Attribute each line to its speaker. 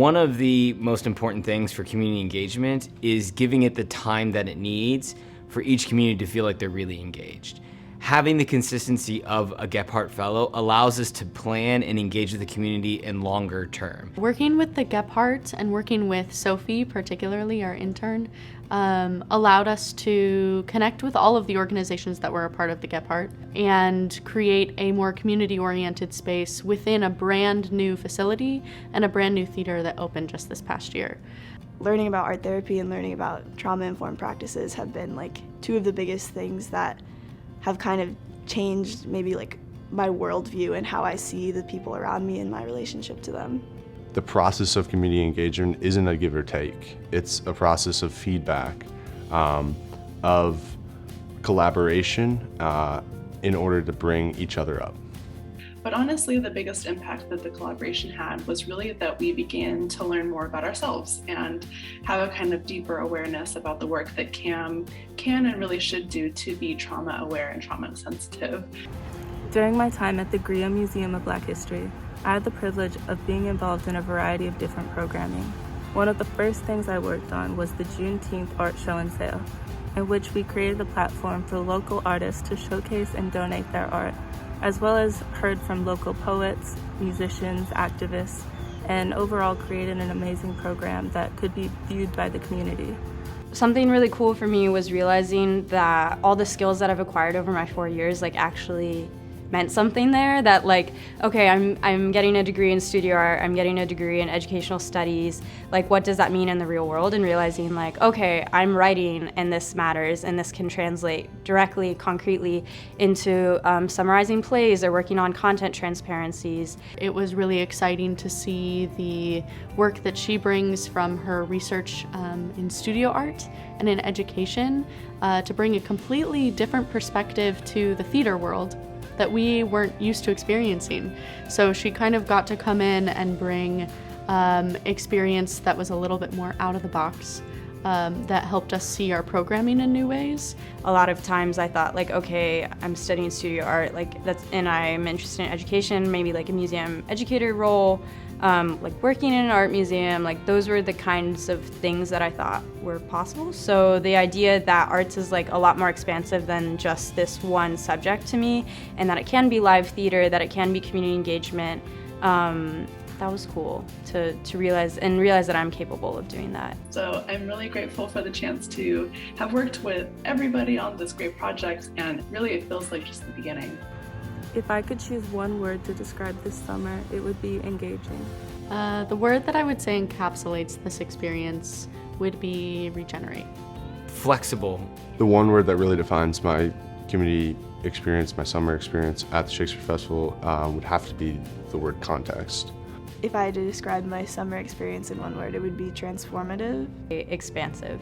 Speaker 1: One of the most important things for community engagement is giving it the time that it needs for each community to feel like they're really engaged. Having the consistency of a Gephardt Fellow allows us to plan and engage with the community in longer term.
Speaker 2: Working with the Gephardt and working with Sophie, particularly our intern, allowed us to connect with all of the organizations that were a part of the Gephardt and create a more community-oriented space within a brand new facility and a brand new theater that opened just this past year.
Speaker 3: Learning about art therapy and learning about trauma-informed practices have been two of the biggest things that have kind of changed maybe my worldview and how I see the people around me and my relationship to them.
Speaker 4: The process of community engagement isn't a give or take. It's a process of feedback, of collaboration in order to bring each other up.
Speaker 5: But honestly, the biggest impact that the collaboration had was really that we began to learn more about ourselves and have a kind of deeper awareness about the work that CAM can and really should do to be trauma aware and trauma sensitive.
Speaker 6: During my time at the GRIA Museum of Black History, I had the privilege of being involved in a variety of different programming. One of the first things I worked on was the Juneteenth art show and sale, in which we created a platform for local artists to showcase and donate their art, as well as heard from local poets, musicians, activists, and overall created an amazing program that could be viewed by the community.
Speaker 7: Something really cool for me was realizing that all the skills that I've acquired over my 4 years actually meant something there, that okay, I'm getting a degree in studio art, I'm getting a degree in educational studies, what does that mean in the real world? And realizing okay, I'm writing and this matters and this can translate directly, concretely into summarizing plays or working on content transparencies.
Speaker 2: It was really exciting to see the work that she brings from her research in studio art and in education to bring a completely different perspective to the theater world that we weren't used to experiencing. So she kind of got to come in and bring experience that was a little bit more out of the box, that helped us see our programming in new ways.
Speaker 7: A lot of times I thought okay, I'm studying studio art, and I'm interested in education, maybe a museum educator role, working in an art museum, those were the kinds of things that I thought were possible. So the idea that arts is a lot more expansive than just this one subject to me, and that it can be live theater, that it can be community engagement, that was cool to realize that I'm capable of doing that.
Speaker 5: So I'm really grateful for the chance to have worked with everybody on this great project, and really it feels like just the beginning.
Speaker 6: If I could choose one word to describe this summer, it would be engaging.
Speaker 2: The word that I would say encapsulates this experience would be regenerate.
Speaker 1: Flexible.
Speaker 4: The one word that really defines my community experience, my summer experience at the Shakespeare Festival would have to be the word context.
Speaker 3: If I had to describe my summer experience in one word, it would be transformative.
Speaker 7: Expansive.